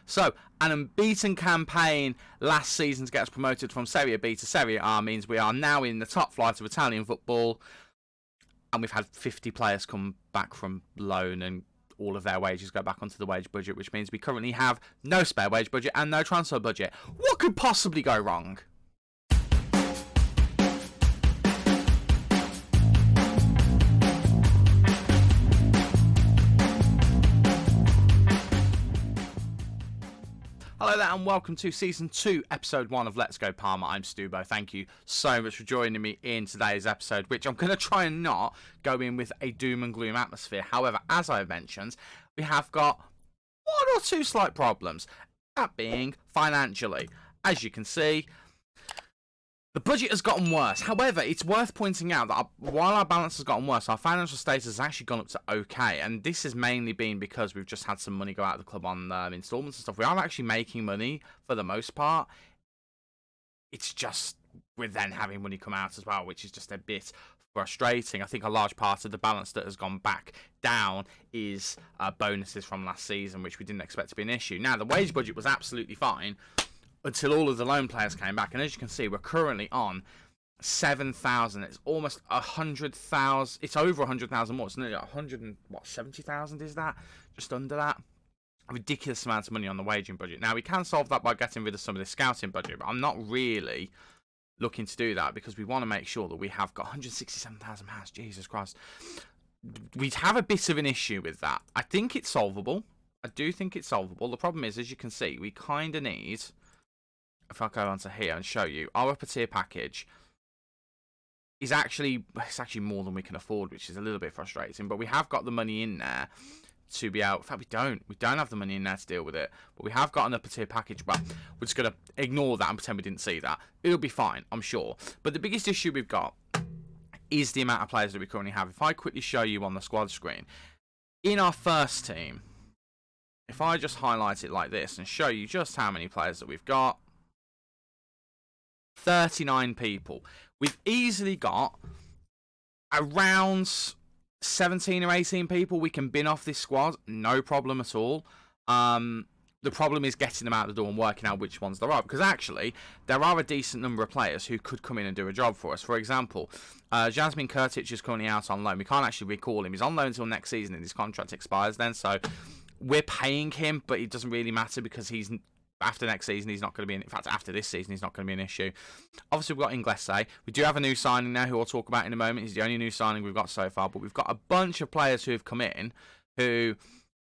So, an unbeaten campaign last season to get us promoted from Serie B to Serie A means we are now in the top flight of Italian football, and we've had 50 players come back from loan and all of their wages go back onto the wage budget, which means we currently have no spare wage budget and no transfer budget. What could possibly go wrong? Hello there and welcome to Season 2, Episode 1 of Let's Go Parma. I'm Stubo. Thank you so much for joining me in today's episode, which I'm going to try and not go in with a doom and gloom atmosphere. However, as I mentioned, we have got one or two slight problems, that being financially. As you can see, the budget has gotten worse. However, it's worth pointing out that while our balance has gotten worse, our financial status has actually gone up to okay. And this has mainly been because we've just had some money go out of the club on installments and stuff. We are actually making money for the most part. It's just we're then having money come out as well, which is just a bit frustrating. I think a large part of the balance that has gone back down is bonuses from last season, which we didn't expect to be an issue. Now, the wage budget was absolutely fine until all of the loan players came back, and as you can see, we're currently on 7,000. It's almost 100,000. It's over 100,000 more. It's nearly 170,000. Is that just under that? A ridiculous amount of money on the waging budget. Now we can solve that by getting rid of some of the scouting budget, but I'm not really looking to do that because we want to make sure that we have got 167,000 pounds. Jesus Christ, we'd have a bit of an issue with that. I think it's solvable. I do think it's solvable. The problem is, as you can see, we kind of need. If I go onto here and show you, our upper tier package is actually more than we can afford, which is a little bit frustrating. But we have got the money in there to be out. In fact, we don't have the money in there to deal with it. But we have got an upper tier package. But we're just gonna ignore that and pretend we didn't see that. It'll be fine, I'm sure. But the biggest issue we've got is the amount of players that we currently have. If I quickly show you on the squad screen, in our first team, if I just highlight it like this and show you just how many players that we've got. 39 people. We've easily got around 17 or 18 people we can bin off this squad. No problem at all. The problem is getting them out the door and working out which ones there are. Because actually, there are a decent number of players who could come in and do a job for us. For example, Jasmine Kurtic is currently out on loan. We can't actually recall him. He's on loan until next season and his contract expires then. So we're paying him, but it doesn't really matter because he's... After next season, he's not going to be in fact, after this season, he's not going to be an issue. Obviously, we've got Inglese. We do have a new signing now who I'll talk about in a moment. He's the only new signing we've got so far. But we've got a bunch of players who have come in who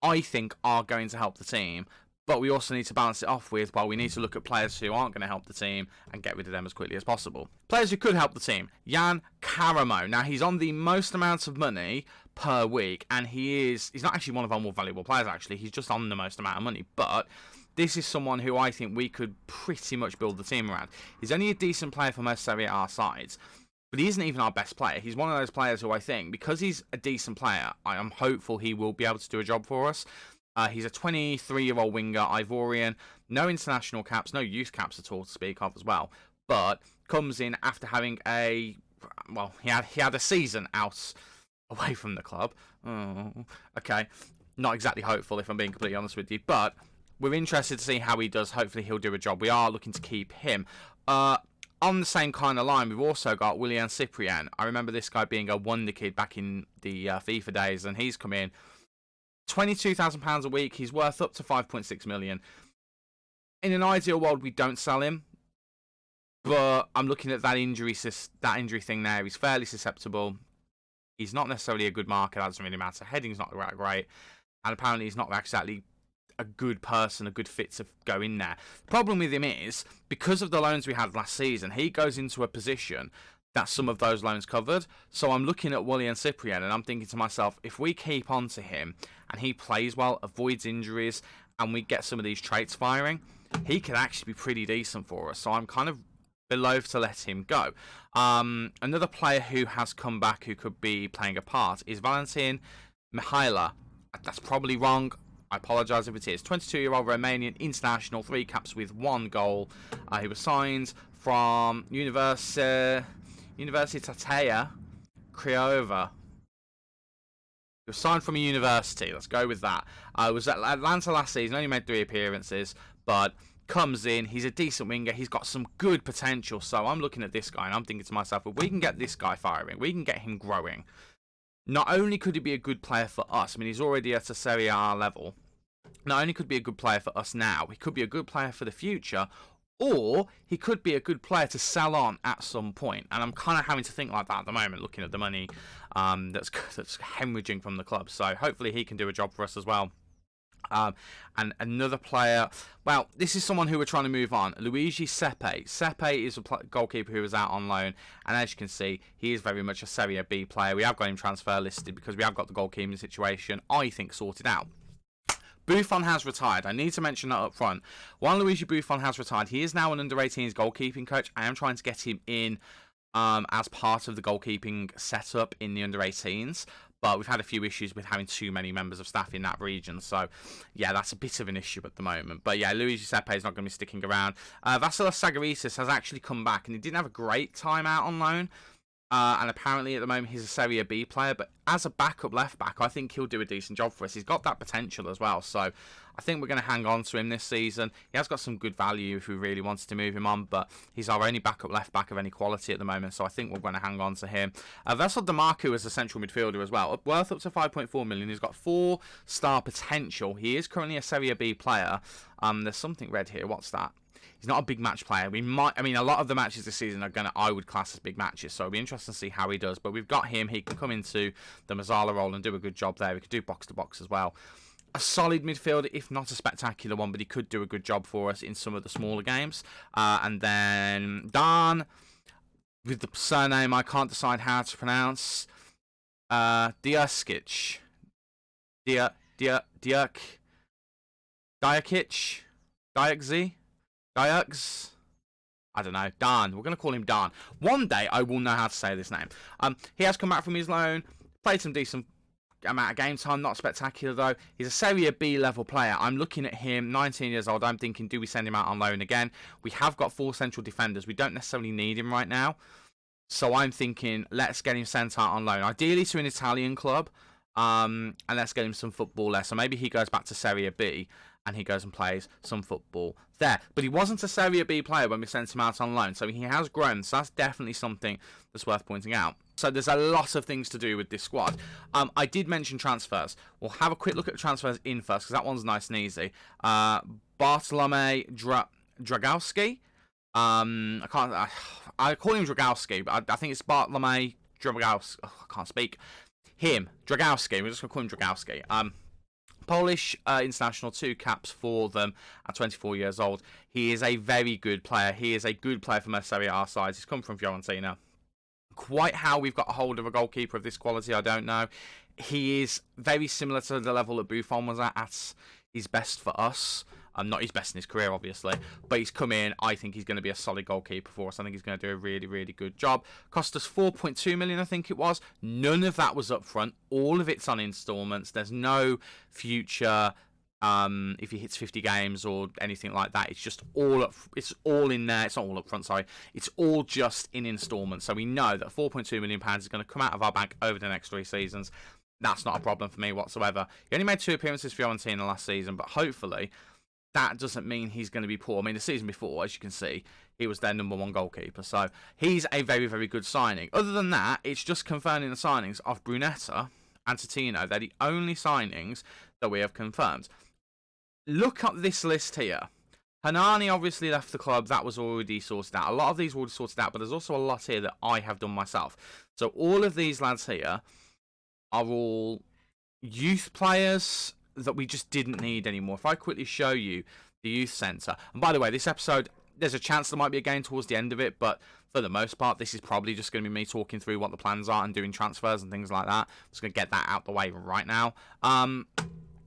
I think are going to help the team. But we also need to balance it off with, well, we need to look at players who aren't going to help the team and get rid of them as quickly as possible. Players who could help the team. Jan Karamo. Now, he's on the most amount of money per week. And he's not actually one of our more valuable players, actually. He's just on the most amount of money. But this is someone who I think we could pretty much build the team around. He's only a decent player for most Serie A sides, but he isn't even our best player. He's one of those players who I think, because he's a decent player, I am hopeful he will be able to do a job for us. He's a 23-year-old winger, Ivorian, no international caps, no youth caps at all to speak of as well, but comes in after having he had a season out away from the club. Oh, okay, not exactly hopeful if I'm being completely honest with you, but we're interested to see how he does. Hopefully he'll do a job. We are looking to keep him. On the same kind of line, we've also got Willian Cyprien. I remember this guy being a wonder kid back in the FIFA days, and he's come in. £22,000 a week. He's worth up to 5.6 million. In an ideal world, we don't sell him, but I'm looking at that injury thing there. He's fairly susceptible. He's not necessarily a good marker. That doesn't really matter. Heading's not that great, and apparently he's not exactly a good person, a good fit to go in there. The problem with him is, because of the loans we had last season, he goes into a position that some of those loans covered. So I'm looking at Willian Cyprien and I'm thinking to myself, if we keep on to him and he plays well, avoids injuries, and we get some of these traits firing, he could actually be pretty decent for us. So I'm kind of below to let him go. Another player who has come back who could be playing a part is Valentin Mihaila. That's probably wrong. I apologise if it is. 22-year-old Romanian international, 3 caps with 1 goal. He was signed from Universitatea Craiova. He was signed from a university. Let's go with that. Was at Atlanta last season. Only made 3 appearances, but comes in. He's a decent winger. He's got some good potential. So I'm looking at this guy and I'm thinking to myself, if we can get this guy firing, we can get him growing. Not only could he be a good player for us, I mean, he's already at a Serie A level. Not only could he be a good player for us now, he could be a good player for the future, or he could be a good player to sell on at some point. And I'm kind of having to think like that at the moment, looking at the money that's hemorrhaging from the club. So hopefully he can do a job for us as well. And another player, well, this is someone who we're trying to move on. Luigi Sepe. Sepe is a goalkeeper who was out on loan, and as you can see, he is very much a Serie B player. We have got him transfer listed because we have got the goalkeeping situation, I think, sorted out. Buffon has retired. I need to mention that up front. While Luigi Buffon has retired, he is now an under-18s goalkeeping coach. I am trying to get him in as part of the goalkeeping setup in the under-18s. But we've had a few issues with having too many members of staff in that region. So, yeah, that's a bit of an issue at the moment. But, yeah, Luigi Sepe is not going to be sticking around. Vasilis Sagaritis has actually come back, and he didn't have a great time out on loan. And apparently at the moment he's a Serie B player, but as a backup left back, I think he'll do a decent job for us. He's got that potential as well, so I think we're going to hang on to him this season. He has got some good value if we really wanted to move him on, but he's our only backup left back of any quality at the moment, so I think we're going to hang on to him. Vessel DeMarco is a central midfielder as well, worth up to 5.4 million. He's got 4-star potential. He is currently a Serie B player. There's something red here. What's that? He's not a big match player. A lot of the matches this season I would class as big matches, so it'll be interesting to see how he does. But we've got him. He can come into the Mazzala role and do a good job there. He could do box-to-box as well. A solid midfielder, if not a spectacular one, but he could do a good job for us in some of the smaller games. And then Dan, with the surname I can't decide how to pronounce. Diaskic. Diakzi? Diax? I don't know. Dan. We're going to call him Dan. One day I will know how to say this name. He has come back from his loan, played some decent amount of game time, not spectacular though. He's a Serie B level player. I'm looking at him, 19 years old. I'm thinking, do we send him out on loan again? We have got 4 central defenders. We don't necessarily need him right now. So I'm thinking, let's get him sent out on loan. Ideally to an Italian club. And let's get him some football there. So maybe he goes back to Serie B and he goes and plays some football there. But he wasn't a Serie B player when we sent him out on loan, so he has grown. So that's definitely something that's worth pointing out. So there's a lot of things to do with this squad. I did mention transfers. We'll have a quick look at the transfers in first, because that one's nice and easy. Bartolome Dragowski. I call him Dragowski, but I think it's Bartolome Dragowski. Oh, I can't speak. Dragowski. We're just going to call him Dragowski. Polish international, 2 caps for them at 24 years old. He is a very good player. He is a good player from a Serie A side. He's come from Fiorentina. Quite how we've got a hold of a goalkeeper of this quality, I don't know. He is very similar to the level that Buffon was at his best for us. Not his best in his career, obviously, but he's come in. I think he's going to be a solid goalkeeper for us. I think he's going to do a really, really good job. Cost us 4.2 million, I think it was. None of that was up front. All of it's on instalments. There's no future if he hits 50 games or anything like that. It's just all up. It's all in there. It's not all up front, sorry. It's all just in instalments. So we know that 4.2 million pounds is going to come out of our bank over the next 3 seasons. That's not a problem for me whatsoever. He only made 2 appearances for Fiorentina last season, but hopefully that doesn't mean he's going to be poor. I mean, the season before, as you can see, he was their #1 goalkeeper. So he's a very, very good signing. Other than that, it's just confirming the signings of Brunetta and Totino. They're the only signings that we have confirmed. Look at this list here. Hanani obviously left the club. That was already sorted out. A lot of these were already sorted out, but there's also a lot here that I have done myself. So all of these lads here are all youth players that we just didn't need anymore. If I quickly show you the youth centre, and by the way, this episode, there's a chance there might be a game towards the end of it, but for the most part, this is probably just going to be me talking through what the plans are and doing transfers and things like that. I'm just going to get that out the way right now.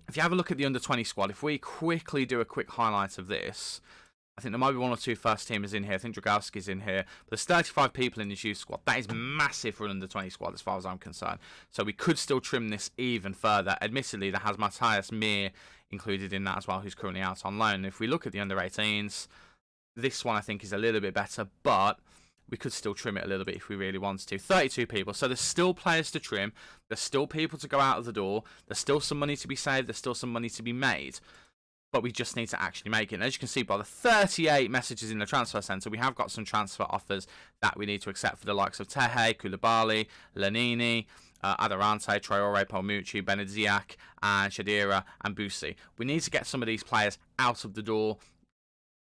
If you have a look at the under-20 squad, if we quickly do a quick highlight of this, I think there might be 1 or 2 first teamers in here. I think Dragowski's in here. But there's 35 people in this youth squad. That is massive for an under-20 squad as far as I'm concerned. So we could still trim this even further. Admittedly, that has Matthias Mir included in that as well, who's currently out on loan. If we look at the under-18s, this one I think is a little bit better. But we could still trim it a little bit if we really wanted to. 32 people, so there's still players to trim. There's still people to go out of the door. There's still some money to be saved. There's still some money to be made. But we just need to actually make it. And as you can see by the 38 messages in the transfer centre, we have got some transfer offers that we need to accept for the likes of Tehe, Koulibaly, Lanini, Adarante, Traore, Palmucci, Benedziak, and Shadira, and Busi. We need to get some of these players out of the door.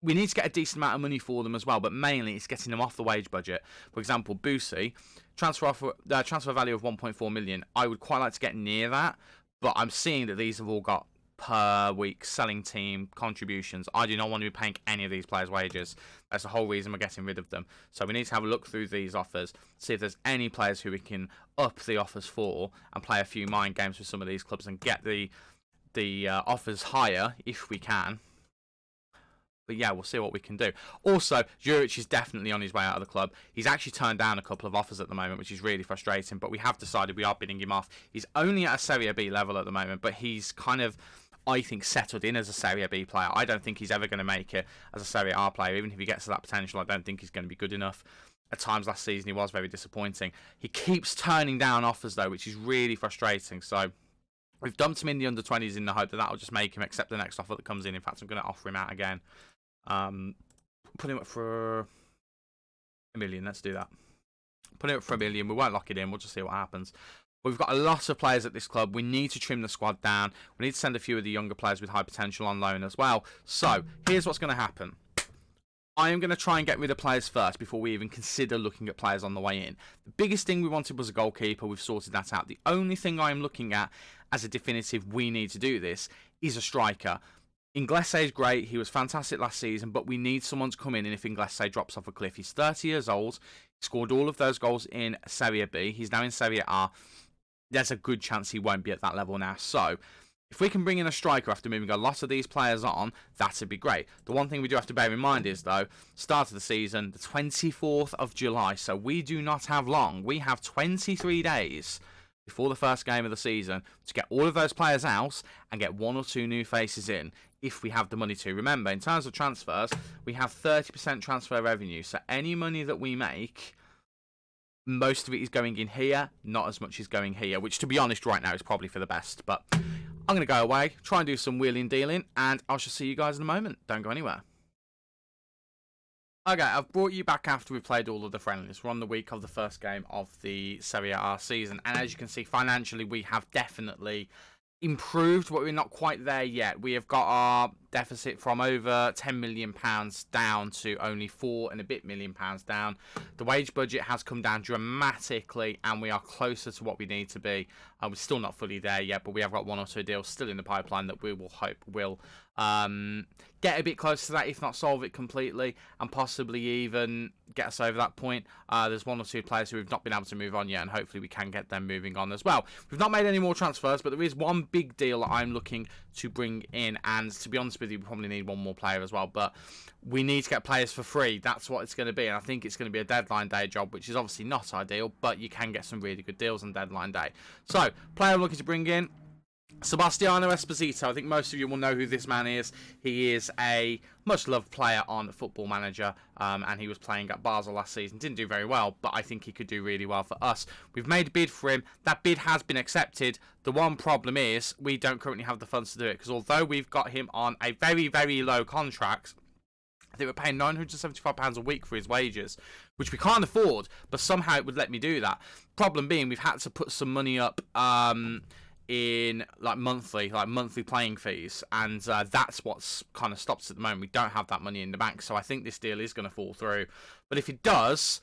We need to get a decent amount of money for them as well, but mainly it's getting them off the wage budget. For example, Busi, transfer value of 1.4 million. I would quite like to get near that, but I'm seeing that these have all got per week selling team contributions. I do not want to be paying any of these players' wages. That's the whole reason we're getting rid of them. So we need to have a look through these offers, see if there's any players who we can up the offers for and play a few mind games with some of these clubs and get the offers higher if we can. But yeah, we'll see what we can do. Also, Juric is definitely on his way out of the club. He's actually turned down a couple of offers at the moment, which is really frustrating. But we have decided we are bidding him off. He's only at a Serie B level at the moment, but he's kind of, I think, settled in as a Serie B player. I don't think he's ever going to make it as a Serie A player. Even if he gets to that potential, I don't think he's going to be good enough. At times last season, he was very disappointing. He keeps turning down offers, though, which is really frustrating. So we've dumped him in the under-20s in the hope that that'll just make him accept the next offer that comes in. In fact, I'm going to offer him out again. Put him up for $1 million. Let's do that. Put him up for $1 million. We won't lock it in. We'll just see what happens. But we've got a lot of players at this club. We need to trim the squad down. We need to send a few of the younger players with high potential on loan as well. So here's what's going to happen. I am going to try and get rid of players first before we even consider looking at players on the way in. The biggest thing we wanted was a goalkeeper. We've sorted that out. The only thing I am looking at as a definitive we need to do this is a striker. Inglese is great. He was fantastic last season, but we need someone to come in, and if Inglese drops off a cliff, he's 30 years old. He scored all of those goals in Serie B. He's now in Serie A. There's a good chance he won't be at that level now. So if we can bring in a striker after moving a lot of these players on, that'd be great. The one thing we do have to bear in mind is, though, start of the season, the 24th of July. So we do not have long. We have 23 days before the first game of the season to get all of those players out and get 1 or 2 new faces in if we have the money to. Remember, in terms of transfers, we have 30% transfer revenue. So any money that we make, most of it is going in here, not as much is going here, which, to be honest, right now is probably for the best. But I'm going to go away, try and do some wheeling dealing, and I shall see you guys in a moment. Don't go anywhere. Okay, I've brought you back after we've played all of the friendlies. We're on the week of the first game of the Serie A season, and as you can see, financially, we have definitely improved, but we're not quite there yet. We have got our deficit from over £10 million down to only £4 and a bit million down. The wage budget has come down dramatically, and we are closer to what we need to be. We're still not fully there yet, but we have got 1 or 2 deals still in the pipeline that we will hope will get a bit close to that, if not solve it completely, and possibly even get us over that point. There's 1 or 2 players who we've not been able to move on yet, and hopefully we can get them moving on as well. We've not made any more transfers, but there is one big deal that I'm looking to bring in, and to be honest with you, we probably need 1 more player as well, but we need to get players for free. That's what it's going to be, and I think it's going to be a deadline day job, which is obviously not ideal, but you can get some really good deals on deadline day. So, player I'm looking to bring in, Sebastiano Esposito. I think most of you will know who this man is. He is a much-loved player on Football Manager, and he was playing at Basel last season. Didn't do very well, but I think he could do really well for us. We've made a bid for him. That bid has been accepted. The one problem is we don't currently have the funds to do it, because although we've got him on a very, very low contract, I think we're paying £975 a week for his wages, which we can't afford, but somehow it would let me do that. Problem being, we've had to put some money up in monthly playing fees, and that's what's kind of stopped us at the moment. We don't have that money in the bank, so I think this deal is going to fall through. But if it does,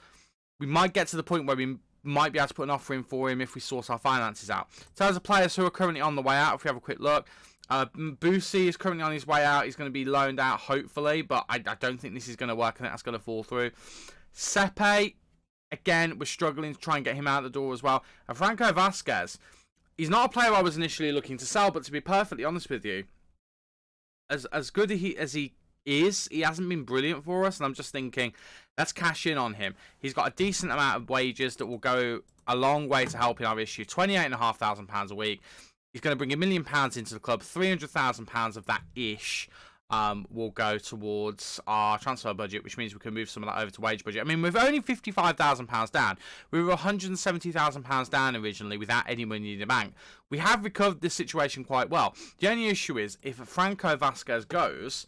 we might get to the point where we might be able to put an offer in for him if we sort our finances out. In terms of players who are currently on the way out, if we have a quick look, Busi is currently on his way out. He's going to be loaned out, hopefully, but I don't think this is going to work. I think that's going to fall through. Sepe, again, we're struggling to try and get him out the door as well. And Franco Vasquez, he's not a player I was initially looking to sell, but to be perfectly honest with you, as good as he is, he hasn't been brilliant for us, and I'm just thinking, let's cash in on him. He's got a decent amount of wages that will go a long way to helping our issue. £28,500 a week. He's going to bring £1 million into the club, £300,000 of that ish will go towards our transfer budget, which means we can move some of that over to wage budget. I mean, we're only £55,000 down. We were £170,000 down originally without any money in the bank. We have recovered this situation quite well. The only issue is if Franco Vasquez goes,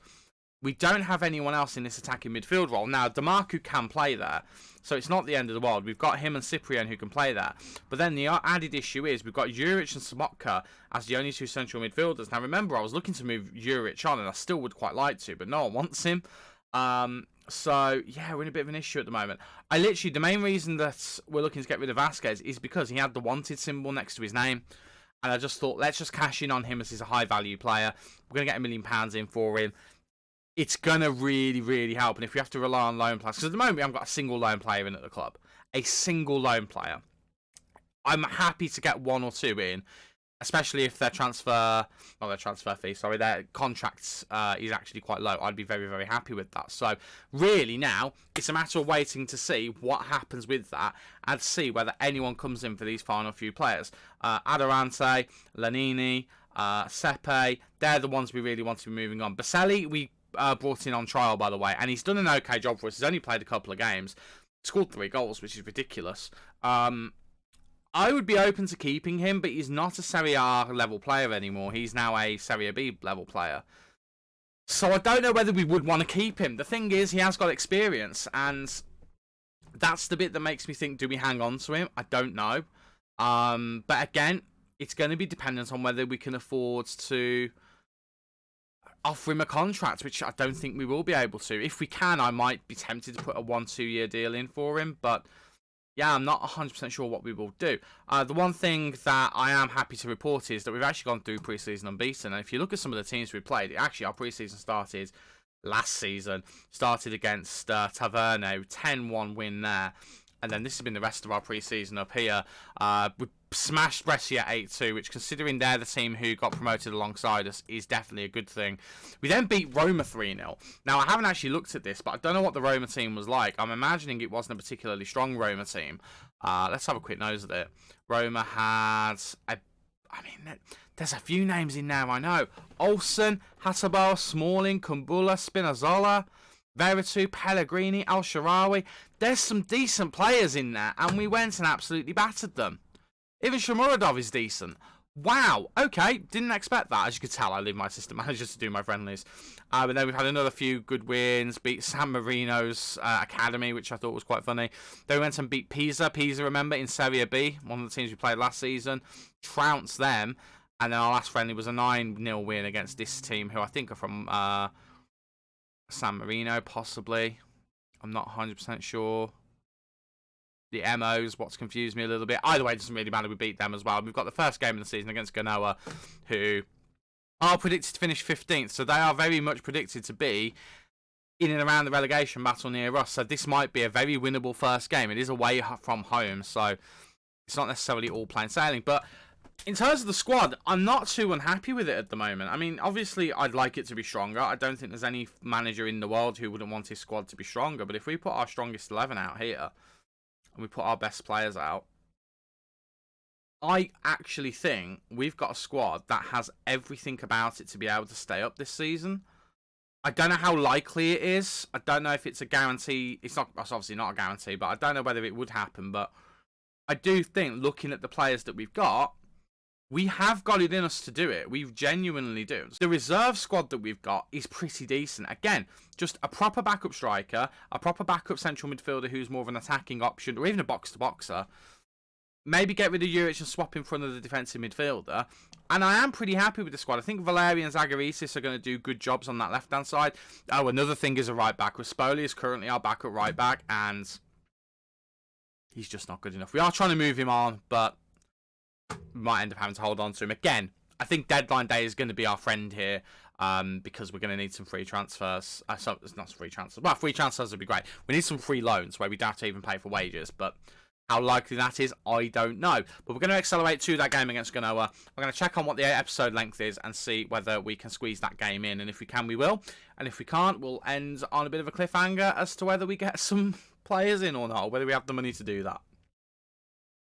we don't have anyone else in this attacking midfield role. Now, DeMarco can play there, so it's not the end of the world. We've got him and Cyprian who can play there. But then the added issue is we've got Juric and Sobotka as the only two central midfielders. Now, remember, I was looking to move Juric on, and I still would quite like to, but no one wants him. So, yeah, we're in a bit of an issue at the moment. The main reason that we're looking to get rid of Vasquez is because he had the wanted symbol next to his name. And I just thought, let's just cash in on him as he's a high-value player. We're going to get £1 million in for him. It's going to really, really help. And if we have to rely on loan players, because at the moment we haven't got a single loan player in at the club. A single loan player. I'm happy to get one or two in, especially if their transfer fee, their contracts is actually quite low. I'd be very, very happy with that. So really now, it's a matter of waiting to see what happens with that and see whether anyone comes in for these final few players. Adorante, Lanini, Sepe, they're the ones we really want to be moving on. Baselli, we brought in on trial, by the way, and he's done an okay job for us. He's only played a couple of games, scored 3 goals, which is ridiculous. I would be open to keeping him, but he's not a Serie A level player anymore. He's now a Serie B level player. So I don't know whether we would want to keep him. The thing is, he has got experience, and that's the bit that makes me think, do we hang on to him? I don't know. But again, it's going to be dependent on whether we can afford to offer him a contract, which I don't think we will be able to. If we can, I might be tempted to put a 1-2 year deal in for him, but yeah, I'm not 100% sure what we will do. The one thing that I am happy to report is that we've actually gone through pre-season unbeaten, and if you look at some of the teams we played, actually our pre-season started last season, started against Taverno, 10-1 win there. And then this has been the rest of our pre-season up here. We smashed Brescia 8-2, which, considering they're the team who got promoted alongside us, is definitely a good thing. We then beat Roma 3-0. Now, I haven't actually looked at this, but I don't know what the Roma team was like. I'm imagining it wasn't a particularly strong Roma team. Let's have a quick nose at it. Roma had there's a few names in there, I know. Olsen, Hatabal, Smalling, Kumbula, Spinazzola, Veretout, Pellegrini, Al-Sharawi. There's some decent players in there, and we went and absolutely battered them. Even Shomurodov is decent. Wow, okay, didn't expect that. As you could tell, I leave my assistant manager to do my friendlies. But then we've had another few good wins. Beat San Marino's academy, which I thought was quite funny. Then we went and beat Pisa. Pisa, remember, in Serie B, one of the teams we played last season. Trounced them. And then our last friendly was a 9-0 win against this team, who I think are from San Marino, possibly. I'm not 100% sure. The MOs, what's confused me a little bit. Either way, it doesn't really matter. We beat them as well. We've got the first game of the season against Genoa, who are predicted to finish 15th. So they are very much predicted to be in and around the relegation battle near us. So this might be a very winnable first game. It is away from home, so it's not necessarily all plain sailing. But in terms of the squad, I'm not too unhappy with it at the moment. I mean, obviously, I'd like it to be stronger. I don't think there's any manager in the world who wouldn't want his squad to be stronger. But if we put our strongest 11 out here, and we put our best players out, I actually think we've got a squad that has everything about it to be able to stay up this season. I don't know how likely it is. I don't know if it's a guarantee. It's obviously not a guarantee, but I don't know whether it would happen. But I do think, looking at the players that we've got, we have got it in us to do it. We genuinely do. The reserve squad that we've got is pretty decent. Again, just a proper backup striker, a proper backup central midfielder who's more of an attacking option, or even a box-to-boxer. Maybe get rid of Juric and swap in front of the defensive midfielder. And I am pretty happy with the squad. I think Valeri and Zagarisis are going to do good jobs on that left-hand side. Oh, another thing is a right-back. Rispoli is currently our backup right-back, and he's just not good enough. We are trying to move him on, but we might end up having to hold on to him. Again, I think deadline day is going to be our friend here, because we're going to need some free transfers. So it's not free transfers. Well, free transfers would be great. We need some free loans where we don't have to even pay for wages, but how likely that is, I don't know. But we're going to accelerate to that game against Genoa. We're going to check on what the episode length is and see whether we can squeeze that game in. And if we can, we will. And if we can't, we'll end on a bit of a cliffhanger as to whether we get some players in or not, or whether we have the money to do that.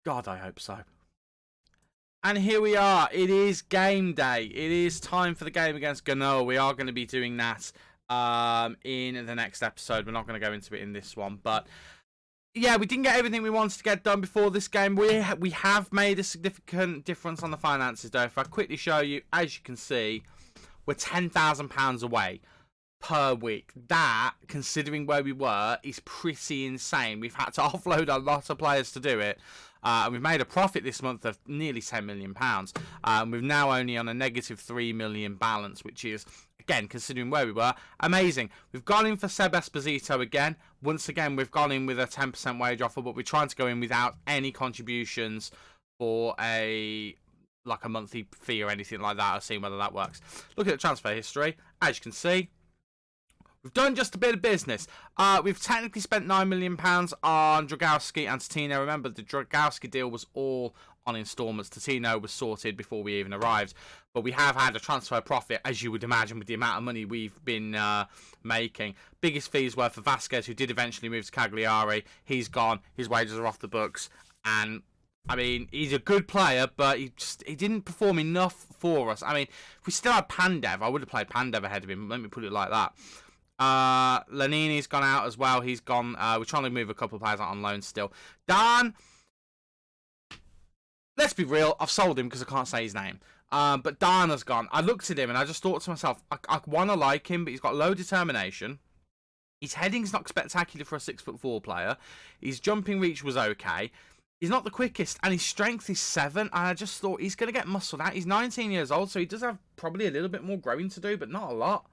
God, I hope so. And here we are. It is game day. It is time for the game against Genoa. We are going to be doing that in the next episode. We're not going to go into it in this one. But yeah, we didn't get everything we wanted to get done before this game. We have made a significant difference on the finances, though. If I quickly show you, as you can see, we're £10,000 away per week. That, considering where we were, is pretty insane. We've had to offload a lot of players to do it. And we've made a profit this month of nearly £10 million. We're now only on a negative £3 million balance, which is, again, considering where we were, amazing. We've gone in for Seb Esposito again. Once again, we've gone in with a 10% wage offer, but we're trying to go in without any contributions for a monthly fee or anything like that. I'll see whether that works. Look at the transfer history. As you can see, we've done just a bit of business. We've technically spent £9 million on Dragowski and Tino. Remember, the Dragowski deal was all on instalments. Tino was sorted before we even arrived. But we have had a transfer profit, as you would imagine, with the amount of money we've been making. Biggest fees were for Vasquez, who did eventually move to Cagliari. He's gone. His wages are off the books. And I mean, he's a good player, but he didn't perform enough for us. I mean, if we still had Pandev, I would have played Pandev ahead of him. Let me put it like that. Lanini's gone out as well. He's gone. We're trying to move a couple of players out on loan still. Dan, let's be real. I've sold him because I can't say his name. But Dan has gone. I looked at him and I just thought to myself, I want to like him, but he's got low determination. His heading's not spectacular for a 6'4" player. His jumping reach was okay. He's not the quickest, and his strength is 7. And I just thought he's going to get muscled out. He's 19 years old, so he does have probably a little bit more growing to do, but not a lot.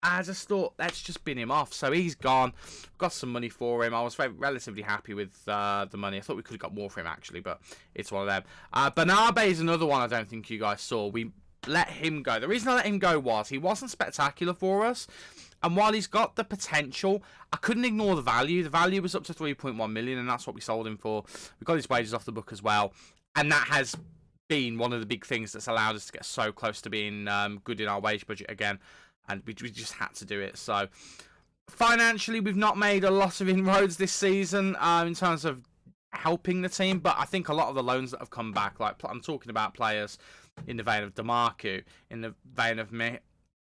I just thought, let's just bin him off. So he's gone. Got some money for him. I was relatively happy with the money. I thought we could have got more for him, actually, but it's one of them. Banabe is another one I don't think you guys saw. We let him go. The reason I let him go was he wasn't spectacular for us. And while he's got the potential, I couldn't ignore the value. The value was up to 3.1 million, and that's what we sold him for. We got his wages off the book as well. And that has been one of the big things that's allowed us to get so close to being good in our wage budget again. And we just had to do it. So financially, we've not made a lot of inroads this season in terms of helping the team. But I think a lot of the loans that have come back, like I'm talking about players in the vein of Demarcu, in the vein of Valentin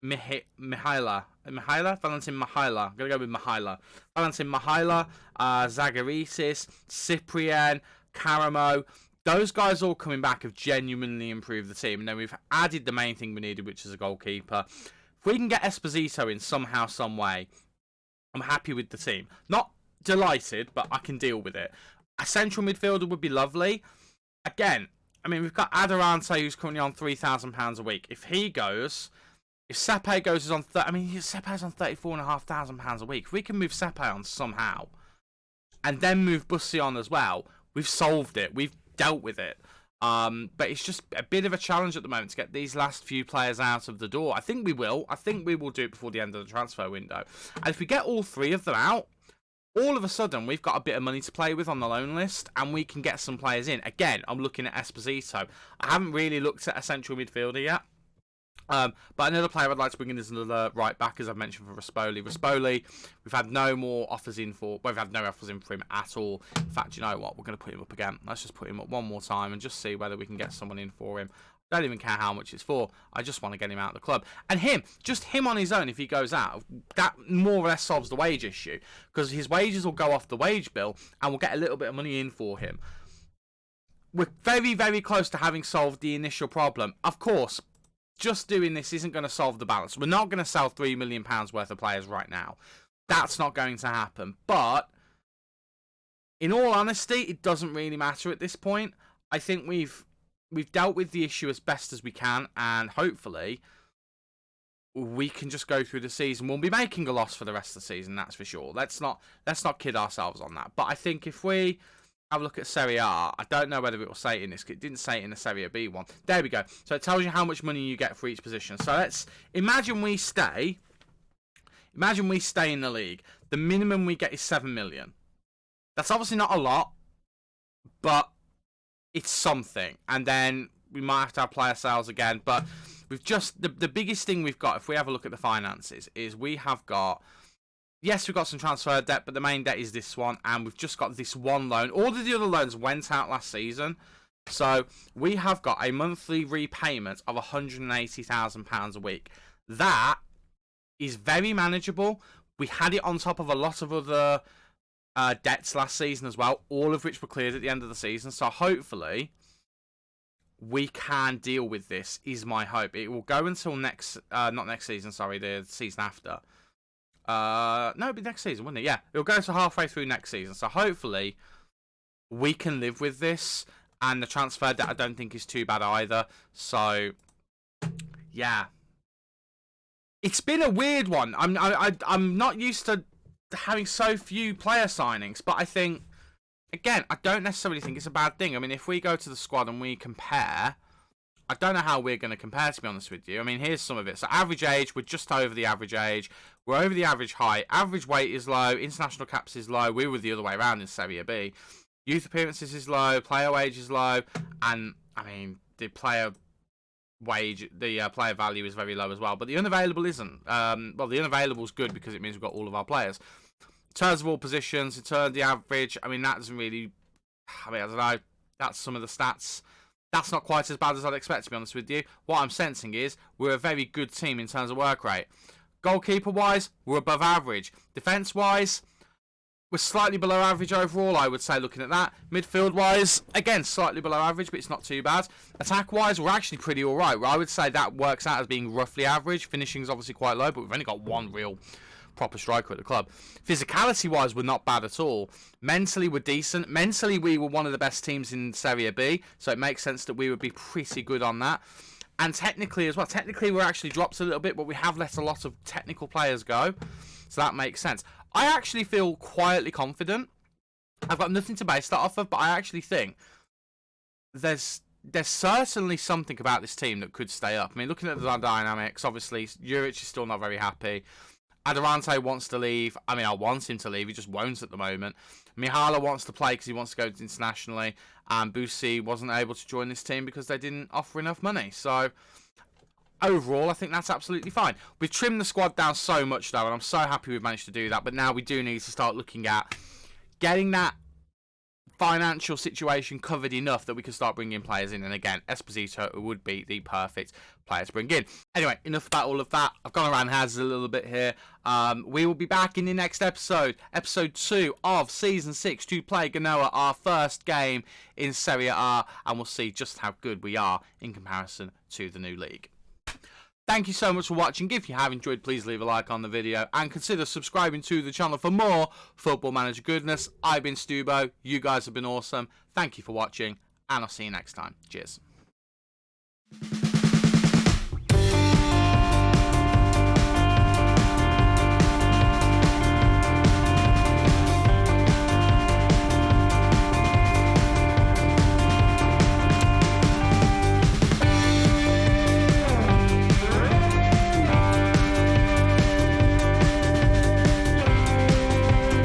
Mihaila. I'm going to go with Mihaila. Valentin Mihaila, Zagarisis, Cyprian, Karamo. Those guys all coming back have genuinely improved the team. And then we've added the main thing we needed, which is a goalkeeper. If we can get Esposito in somehow, some way, I'm happy with the team. Not delighted, but I can deal with it. A central midfielder would be lovely. Again, I mean, we've got Adorante, who's currently on £3,000 a week. If he goes, if Sepe goes, is on Sepe's on £34,500 a week. If we can move Sepe on somehow, and then move Bussi on as well, we've solved it. We've dealt with it. But it's just a bit of a challenge at the moment to get these last few players out of the door. I think we will. I think we will do it before the end of the transfer window. And if we get all 3 of them out, all of a sudden we've got a bit of money to play with on the loan list, and we can get some players in. Again, I'm looking at Esposito. I haven't really looked at a central midfielder yet. But another player I'd like to bring in is another right back, as I've mentioned, for Rispoli. Rispoli, we've had no more offers in for. Well, we've had no offers in for him at all. In fact, you know what? We're going to put him up again. Let's just put him up one more time and just see whether we can get someone in for him. Don't even care how much it's for. I just want to get him out of the club. And just him on his own, if he goes out, that more or less solves the wage issue, because his wages will go off the wage bill, and we'll get a little bit of money in for him. We're very, very close to having solved the initial problem. Of course, just doing this isn't going to solve the balance. We're not going to sell £3 million worth of players right now. That's not going to happen. But in all honesty, it doesn't really matter at this point. I think we've dealt with the issue as best as we can, and hopefully we can just go through the season. We'll be making a loss for the rest of the season, that's for sure. Let's not kid ourselves on that. But I think if we have a look at Serie A, I don't know whether it will say it in this. It didn't say it in the Serie B one. There we go. So it tells you how much money you get for each position. So let's imagine we stay. Imagine we stay in the league. The minimum we get is 7 million. That's obviously not a lot, but it's something. And then we might have to have player sales again. But we've just the biggest thing we've got, if we have a look at the finances, is we have got. Yes, we've got some transfer debt, but the main debt is this one, and we've just got this one loan. All of the other loans went out last season, So we have got a monthly repayment of £180,000 a week. That is very manageable. We had it on top of a lot of other debts last season as well, all of which were cleared at the end of the season. So hopefully we can deal with this, is my hope. It will go until not next season, sorry, the season after. No, it'd be next season, wouldn't it? Yeah, it'll go to halfway through next season. So hopefully we can live with this. And the transfer debt I don't think is too bad either. So, yeah. It's been a weird one. I'm not used to having so few player signings. But I think, again, I don't necessarily think it's a bad thing. I mean, if we go to the squad and we compare, I don't know how we're going to compare, to be honest with you. I mean, here's some of it. So average age, we're just over the average age. We're over the average height. Average weight is low. International caps is low. We were the other way around in Serie B. Youth appearances is low. Player wage is low. And, I mean, the player wage, the player value is very low as well. But the unavailable isn't. Well, the unavailable is good because it means we've got all of our players. In terms of all positions, in terms of the average, I mean, that doesn't really... I mean, I don't know. That's some of the stats. That's not quite as bad as I'd expect, to be honest with you. What I'm sensing is we're a very good team in terms of work rate. Goalkeeper-wise, we're above average. Defence-wise, we're slightly below average overall, I would say, looking at that. Midfield-wise, again, slightly below average, but it's not too bad. Attack-wise, we're actually pretty all right. I would say that works out as being roughly average. Finishing's obviously quite low, but we've only got one real proper striker at the club. Physicality-wise, we're not bad at all. Mentally, we're decent. Mentally, we were one of the best teams in Serie B, so it makes sense that we would be pretty good on that. And technically as well. Technically, we're actually dropped a little bit, but we have let a lot of technical players go, so that makes sense. I actually feel quietly confident. I've got nothing to base that off of, but I actually think there's certainly something about this team that could stay up. I mean, looking at the dynamics, obviously, Juric is still not very happy. Adarante wants to leave. I mean, I want him to leave. He just won't at the moment. Mihala wants to play because he wants to go internationally. And Busi wasn't able to join this team because they didn't offer enough money. So, overall, I think that's absolutely fine. We've trimmed the squad down so much, though, and I'm so happy we've managed to do that. But now we do need to start looking at getting that financial situation covered enough that we can start bringing players in. And again, Esposito would be the perfect player to bring in. Anyway, enough about all of that. I've gone around houses a little bit here. We will be back in the next episode, episode 2 of Season 6, to play Genoa, our first game in Serie A, and we'll see just how good we are in comparison to the new league. Thank you so much for watching. If you have enjoyed, please leave a like on the video and consider subscribing to the channel for more Football Manager goodness. I've been Stubo. You guys have been awesome. Thank you for watching, and I'll see you next time. Cheers.